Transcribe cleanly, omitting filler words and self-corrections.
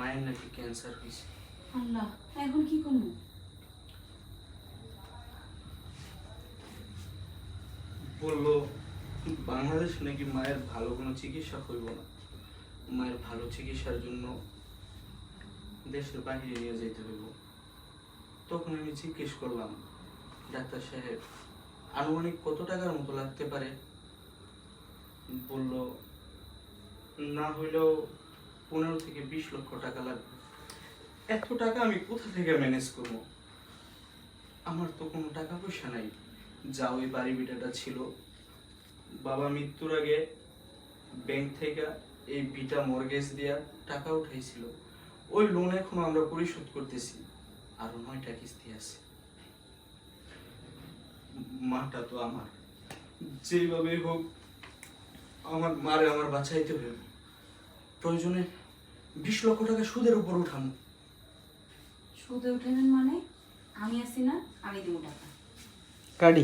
মায়ের নাকি ক্যান্সার হয়েছে। আল্লাহ, এখন কি করবো? বললো বাংলাদেশ নাকি মায়ের ভালো কোনো চিকিৎসা হইব না, মায়ের ভালো চিকিৎসার জন্য দেশের বাইরে নিয়ে যেতে হইব। তখন আমি জিজ্ঞেস করলাম, ডাক্তার সাহেব আনুমানিক কত টাকার মতো লাগতে পারে? বলল না হইলেও 15 থেকে 20 লক্ষ টাকা লাগবে। এত টাকা আমি কোথা থেকে ম্যানেজ করব? আমার তো কোনো টাকা পয়সা নাই। যা ওই বাড়ি ভিটাটা ছিল, বাবা মৃত্যুর আগে ব্যাংক থেকে এই ভিটা মর্গেজ দিয়া টাকা উঠাইছিল। ওই লোন এখন আমরা পরিশোধ করতেছি, আরো 9টা কিস্তি আছে। মাটা তো আমার, যেভাবে হোক আমার মারে আমার বাঁচাইতে হবে। প্রয়োজনে 20 লক্ষ টাকা সুদের উপর উঠানো। সুদে উঠে নেন মানে? আমি আছি না, আমি দেবো টাকা। কাটি